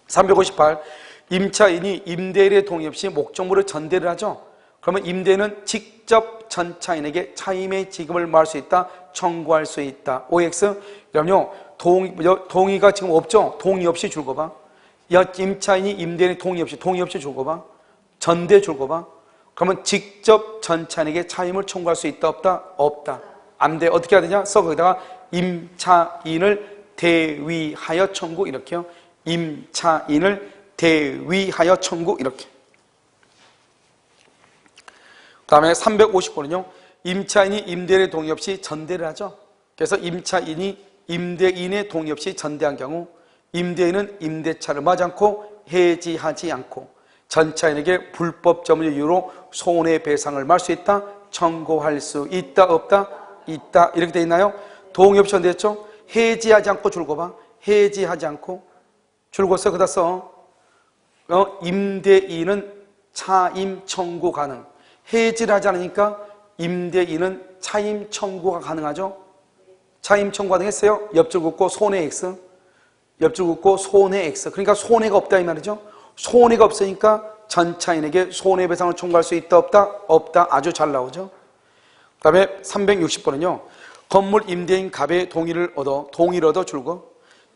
358. 임차인이 임대인의 동의 없이 목적물을 전대를 하죠. 그러면 임대인은 직접 전차인에게 차임의 지급을 말할 수 있다, 청구할 수 있다. OX. 그럼요, 동의가 지금 없죠? 동의 없이 줄거 봐. 임차인이 임대인의 동의 없이 줄거 봐. 전대 줄거 봐. 그러면 직접 전차인에게 차임을 청구할 수 있다, 없다? 없다. 안 돼. 어떻게 해야 되냐? 거기다가 임차인을 대위하여 청구 이렇게요. 임차인을 대위하여 청구 이렇게. 그 다음에 350번은요. 임차인이 임대인의 동의 없이 전대를 하죠. 그래서 임차인이 임대인의 동의 없이 전대한 경우 임대인은 임대차를 마지 않고 해지하지 않고 전차인에게 불법 점유 이유로 손해배상을 말할 수 있다, 청구할 수 있다, 없다? 있다. 이렇게 돼 있나요? 동의 없이 전대했죠? 해지하지 않고 줄거 봐. 해지하지 않고 줄거 써. 그다 써. 임대인은 차임 청구 가능. 해지를 하지 않으니까 임대인은 차임 청구가 가능하죠? 차임 청구 가능했어요? 옆줄 긋고 손해 X. 옆줄 긋고 손해 X. 그러니까 손해가 없다 이 말이죠. 손해가 없으니까 전차인에게 손해배상을 청구할 수 있다, 없다? 없다. 아주 잘 나오죠. 그 다음에 360번은요. 건물 임대인 갑의 동의를 얻어 줄거.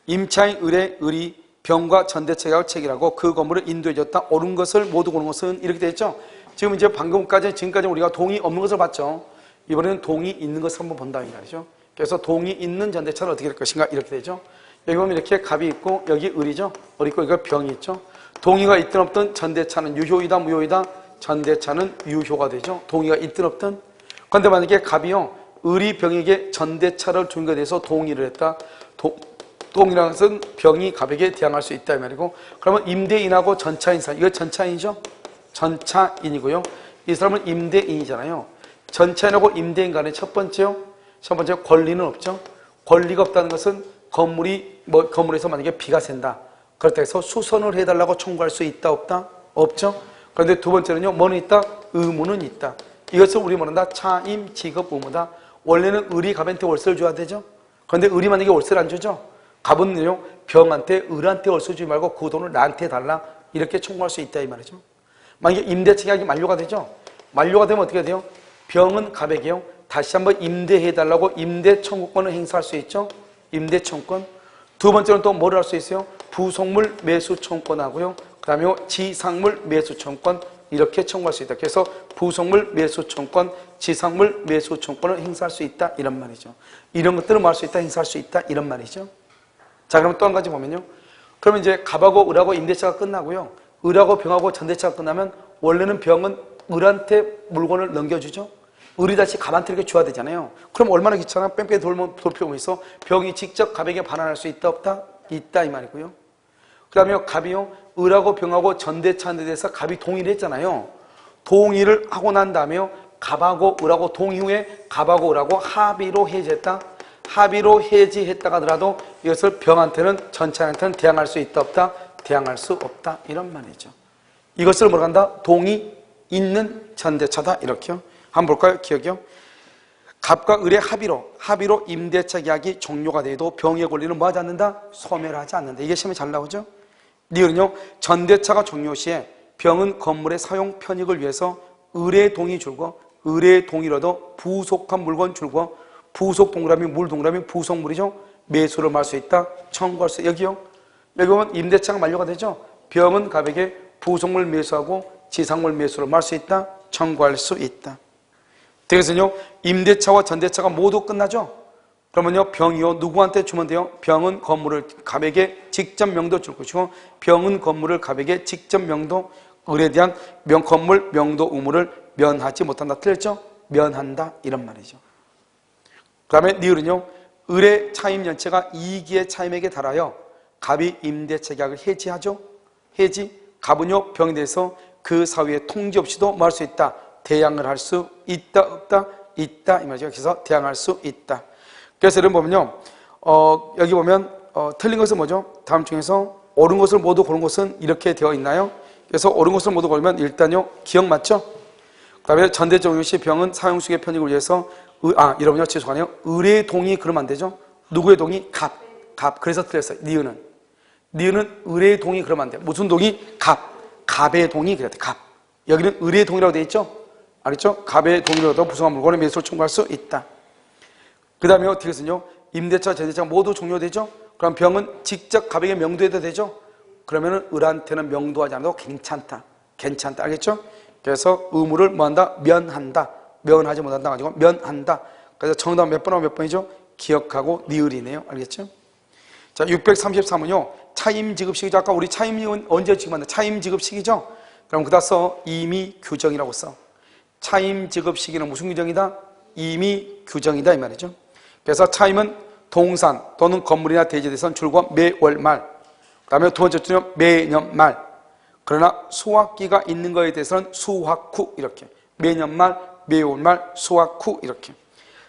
임차인 을이 병과 전대체계약을 체결하고 그 건물을 인도해줬다. 옳은 것을 모두 고른 것은 이렇게 되어 있죠. 지금 이제 지금까지 우리가 동의 없는 것을 봤죠. 이번에는 동의 있는 것을 한번 본다 이 말이죠. 그래서 동의 있는 전대차는 어떻게 될 것인가 이렇게 되죠. 여기 보면 이렇게 갑이 있고 여기 을이죠. 을 있고 이거 병이 있죠. 동의가 있든 없든 전대차는 유효이다, 무효이다? 전대차는 유효가 되죠. 동의가 있든 없든. 그런데 만약에 갑이요, 을이 병에게 전대차를 준 것에 대해서 동의를 했다. 동의라는 것은 병이 갑에게 대항할 수 있다 이 말이고, 그러면 임대인하고 전차인 사이, 이거 전차인이죠? 전차인이고요. 이 사람은 임대인이잖아요. 전차인하고 임대인 간에 첫 번째 권리는 없죠. 권리가 없다는 것은 건물에서 만약에 비가 샌다. 그렇다 해서 수선을 해달라고 청구할 수 있다, 없다? 없죠. 그런데 두 번째는요, 뭐는 있다? 의무는 있다. 이것을 우리 말한다. 차임 지급 의무다. 원래는 을이 갑한테 월세를 줘야 되죠. 그런데 을이 만약에 월세를 안 주죠. 갑은요, 병한테 을한테 월세 주지 말고 그 돈을 나한테 달라. 이렇게 청구할 수 있다 이 말이죠. 만약에 임대체계약이 만료가 되죠. 만료가 되면 어떻게 돼요? 병은 갑에게요, 다시 한번 임대해달라고 임대 청구권을 행사할 수 있죠. 임대 청구권. 두 번째는 또 뭐를 할 수 있어요? 부속물 매수 청구권하고요. 그 다음에 지상물 매수 청구권 이렇게 청구할 수 있다. 그래서 부속물 매수 청구권, 지상물 매수 청구권을 행사할 수 있다 이런 말이죠. 이런 것들을 뭐 할 수 있다, 행사할 수 있다 이런 말이죠. 자, 그럼 또 한 가지 보면요. 그러면 이제 갑하고 을하고 임대차가 끝나고요. 을하고 병하고 전대차가 끝나면 원래는 병은 을한테 물건을 넘겨주죠. 을이 다시 갑한테 이렇게 줘야 되잖아요. 그럼 얼마나 귀찮아? 뺑뺑이 돌 필요가 있어. 병이 직접 갑에게 반환할 수 있다, 없다? 있다 이 말이고요. 그 다음에 갑이요, 을하고 병하고 전대차에 대해서 갑이 동의를 했잖아요. 동의를 하고 난 다음에 갑하고 을하고 동의 후에 갑하고 을하고 합의로 해지했다. 합의로 해지했다가 하더라도 이것을 병한테는, 전차한테는 대항할 수 있다, 없다? 대항할 수 없다 이런 말이죠. 이것을 뭐라 한다? 동의 있는 전대차다 이렇게요. 한번 볼까요? 기억이요. 갑과 을의 합의로 임대차 계약이 종료가 돼도 병의 권리는 뭐 하지 않는다? 소멸하지 않는다. 이게 시험에 잘 나오죠? 니은요, 전대차가 종료 시에 병은 건물의 사용 편익을 위해서 을의 동의 줄고, 을의 동의로도 부속한 물건 줄고, 부속 동그라미 물 동그라미 부속물이죠. 매수를 말 수 있다. 청구할 수. 여기요. 여기 보면 임대차가 만료가 되죠. 병은 갑에게 부속물 매수하고 지상물 매수를 말 수 있다. 청구할 수 있다. 그래서요, 임대차와 전대차가 모두 끝나죠. 그러면요, 병이요, 누구한테 주면 돼요? 병은 건물을 갑에게 직접 명도 줄 것이고, 병은 건물을 갑에게 직접 명도, 을에 대한 건물 명도 의무를 면하지 못한다. 틀렸죠? 면한다 이런 말이죠. 그 다음에 니을은요, 을의 차임 연체가 2기의 차임액에 달하여 갑이 임대차 계약을 해지하죠. 해지. 갑은요, 병에 대해서 그 사후에 통지 없이도 뭐 할 수 있다? 대항을 할 수 있다, 없다? 있다 이 말이죠. 그래서 대항할 수 있다. 그래서 이런 보면요, 여기 보면 틀린 것은 뭐죠? 다음 중에서 옳은 것을 모두 고른 것은 이렇게 되어 있나요? 그래서 옳은 것을 모두 고르면 일단요, 기억 맞죠? 그 다음에 전대적 용시 병은 사용수의 편익을 위해서 여러분요, 죄송하네요. 을의 동이 그러면 안 되죠? 누구의 동이? 갑. 그래서 틀렸어요. 니은은 을의 동이 그러면 안 돼요. 무슨 동이? 갑의 동이 그래야 돼. 갑. 여기는 을의 동이라고 되어 있죠? 알겠죠? 갑의 동이라도 부성한 물건에 매수를 청구할 수 있다. 그 다음에 어떻게 했으요? 임대차, 전세차 모두 종료되죠? 그럼 병은 직접 갑에게 명도해도 되죠? 그러면은 을한테는 명도하지 않아도 괜찮다. 알겠죠? 그래서 의무를 뭐한다? 면한다. 면하지 못한다 가지고 면한다. 그래서 정답 몇 번하고 몇 번이죠? 기억하고 니을이네요. 알겠죠? 자, 633은요. 차임지급식이죠. 아까 우리 차임은 언제 지급한다? 차임지급식이죠? 그럼 그다 써 임의 규정이라고 써. 차임지급식이는 무슨 규정이다? 임의 규정이다 이 말이죠. 그래서 차임은 동산 또는 건물이나 대지에 대해서는 줄과 매월 말. 그 다음에 두 번째 줄은 매년 말. 그러나 수확기가 있는 것에 대해서는 수확 후 이렇게. 매년 말, 매월 말, 수확 후 이렇게.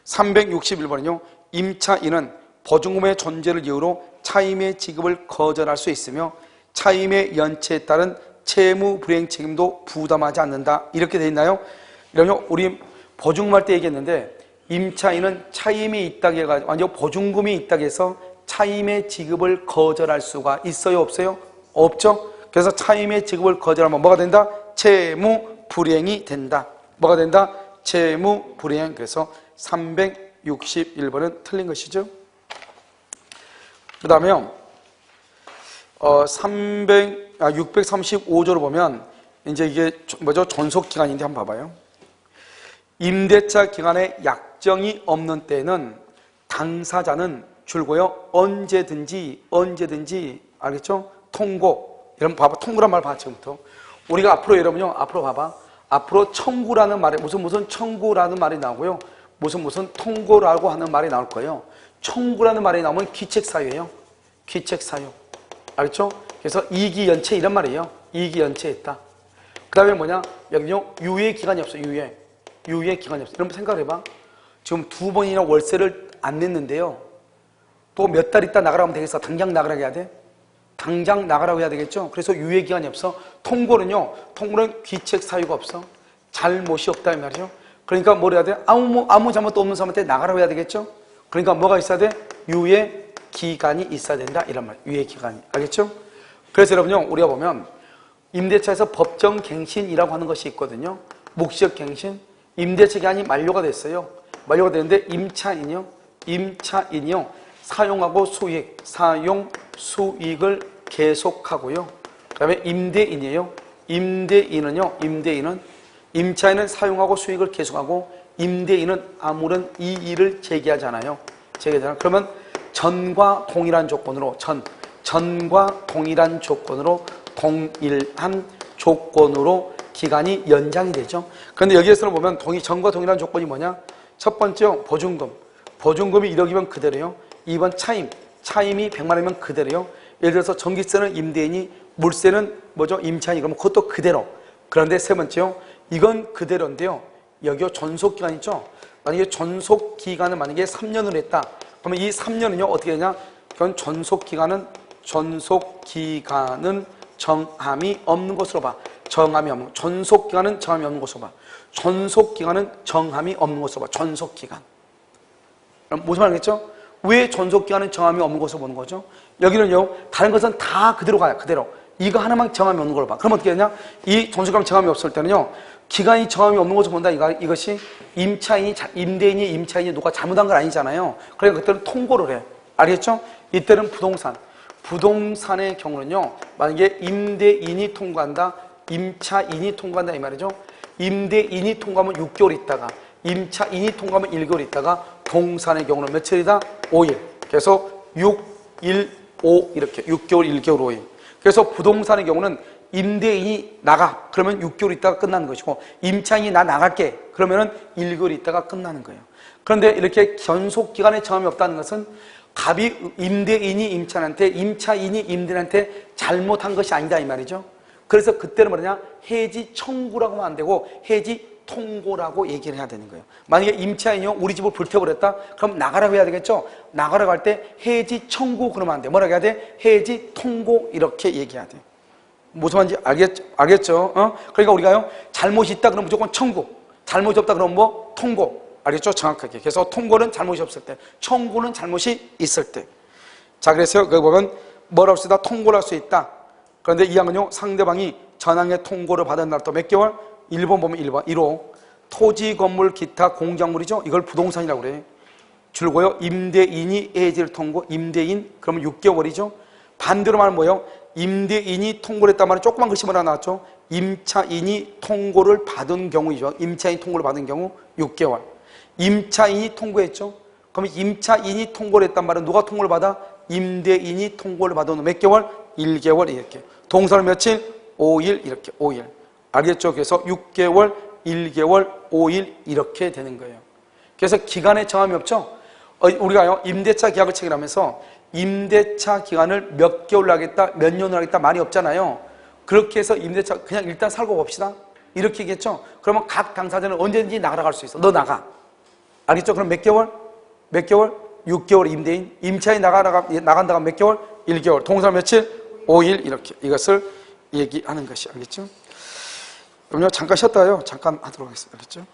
361번은요. 임차인은 보증금의 존재를 이유로 차임의 지급을 거절할 수 있으며 차임의 연체에 따른 채무 불이행 책임도 부담하지 않는다. 이렇게 돼 있나요? 이러면 우리 보증금할 때 얘기했는데 임차인은 차임이 있다고 해가지고 완전 보증금이 있다고 해서 차임의 지급을 거절할 수가 있어요? 없어요? 없죠? 그래서 차임의 지급을 거절하면 뭐가 된다? 채무 불이행이 된다. 뭐가 된다? 채무 불이행. 그래서 361번은 틀린 것이죠. 그 다음에요. 635조를 보면 이제 이게 뭐죠? 존속기간인데 한번 봐봐요. 임대차 기간에 약정이 없는 때는 당사자는 줄고요. 언제든지 알겠죠? 통고. 여러분 봐봐. 통고란 말 봐 지금부터. 우리가 앞으로 여러분요. 앞으로 봐봐. 앞으로 청구라는 말에 무슨 청구라는 말이 나오고요. 무슨 통고라고 하는 말이 나올 거예요. 청구라는 말이 나오면 귀책사유예요. 귀책사유. 알겠죠? 그래서 이기연체 이런 말이에요. 이기연체했다. 그 다음에 뭐냐? 여기요. 유예 기간이 없어. 유예 기간이 없어. 여러분 생각을 해봐. 지금 2번이나 월세를 안 냈는데요. 또 몇 달 있다 나가라고 하면 되겠어? 당장 나가라고 해야 돼? 당장 나가라고 해야 되겠죠? 그래서 유예 기간이 없어. 통고는 귀책 사유가 없어. 잘못이 없다 이 말이죠. 그러니까 뭘 해야 돼? 아무 잘못도 없는 사람한테 나가라고 해야 되겠죠? 그러니까 뭐가 있어야 돼? 유예 기간이 있어야 된다 이런 말. 유예 기간이. 알겠죠? 그래서 여러분요. 우리가 보면 임대차에서 법정 갱신이라고 하는 것이 있거든요. 묵시적 갱신. 임대차 기간이 만료가 됐어요. 만료가 됐는데 임차인이요. 사용 수익을 계속하고요. 그 다음에 임대인이에요. 임대인은 임차인은 사용하고 수익을 계속하고 임대인은 아무런 이의를 제기하잖아요. 그러면 전과 동일한 조건으로 동일한 기간이 연장이 되죠. 그런데 여기에서는 보면 전과 동일한 조건이 뭐냐? 첫 번째 보증금이 1억이면 그대로요. 2번 차임이 100만 원이면 그대로요. 예를 들어서 전기세는 임대인이, 물세는 뭐죠? 임차인이. 그러면 그것도 그대로. 그런데 세 번째요. 이건 그대로인데요. 여기요 존속기간 있죠? 만약에 존속기간을 만약에 3년을 했다. 그러면 이 3년은요 어떻게 되냐? 그건 존속기간은 정함이 없는 것으로 봐. 존속기간은 정함이 없는 것으로 봐. 존속기간은 정함이 없는 것으로 봐. 존속기간. 그럼 무슨 말이겠죠? 왜 존속기간은 정함이 없는 것으로 보는 거죠? 여기는요 다른 것은 다 그대로 가요. 그대로. 이거 하나만 정함이 없는 걸로 봐. 그럼 어떻게 되냐? 이 존속기간 정함이 없을 때는요 기간이 정함이 없는 것으로 본다. 이것이 임대인이 임차인이 누가 잘못한 건 아니잖아요. 그러니까 그때는 통고를 해. 알겠죠? 이때는 부동산의 경우는요 만약에 임대인이 통과한다, 임차인이 통과한다 이 말이죠. 임대인이 통과하면 6개월 있다가 임차인이 통과하면 1개월 있다가 동산의 경우는 며칠이다? 5일. 그래서 6, 1, 5 이렇게 6개월, 1개월, 5일. 그래서 부동산의 경우는 임대인이 나가 그러면 6개월 있다가 끝나는 것이고 임차인이 나 나갈게 그러면은 1개월 있다가 끝나는 거예요. 그런데 이렇게 견속기간에 정함이 없다는 것은 임대인이 임차인한테, 임차인이 임대인한테 잘못한 것이 아니다 이 말이죠. 그래서 그때는 뭐냐? 해지 청구라고 하면 안 되고 해지 통고라고 얘기를 해야 되는 거예요. 만약에 임차인이요 우리 집을 불태워버렸다 그럼 나가라고 해야 되겠죠. 나가라고 할 때 해지 청구 그러면 안 돼. 뭐라고 해야 돼? 해지 통고 이렇게 얘기해야 돼. 무슨 말인지 알겠죠? 그러니까 우리가요 잘못이 있다 그러면 무조건 청구, 잘못이 없다 그러면 뭐? 통고. 알겠죠? 정확하게. 그래서 통고는 잘못이 없을 때, 청구는 잘못이 있을 때. 자, 그래서 그 부분 뭐라고 쓰다 통고를 할 수 있다. 그런데 이 항은요, 상대방이 전항의 통고를 받은 날부터 몇 개월? 1번 보면 1번, 1호. 토지, 건물, 기타, 공작물이죠. 이걸 부동산이라고 그래. 줄고요, 임대인이 해지를 통고, 임대인, 그러면 6개월이죠. 반대로 말하면 뭐예요? 임대인이 통고를 했단 말은 조그만 글씨 하나 나왔죠. 임차인이 통고를 받은 경우이죠. 임차인 통고를 받은 경우 6개월. 임차인이 통고했죠. 그럼 임차인이 통고를 했단 말은 누가 통고를 받아? 임대인이 통고를 받은 몇 개월? 1개월 이렇게. 동사는 며칠? 5일 이렇게 5일. 알겠죠? 그래서 6개월, 1개월, 5일 이렇게 되는 거예요. 그래서 기간에 정함이 없죠? 우리가요, 임대차 계약을 체결하면서 임대차 기간을 몇 개월로 하겠다, 몇 년으로 하겠다 말이 없잖아요. 그렇게 해서 임대차 그냥 일단 살고 봅시다. 이렇게 얘기했죠? 그러면 각 당사자는 언제든지 나가갈 수 있어. 너 나가. 알겠죠? 그럼 몇 개월? 몇 개월? 6개월 임대인. 임차인 나간다가 몇 개월? 1개월. 동사 며칠? 5일 이렇게. 이것을 얘기하는 것이 알겠죠? 그럼요, 잠깐 쉬었다가요. 잠깐 하도록 하겠습니다. 알겠죠?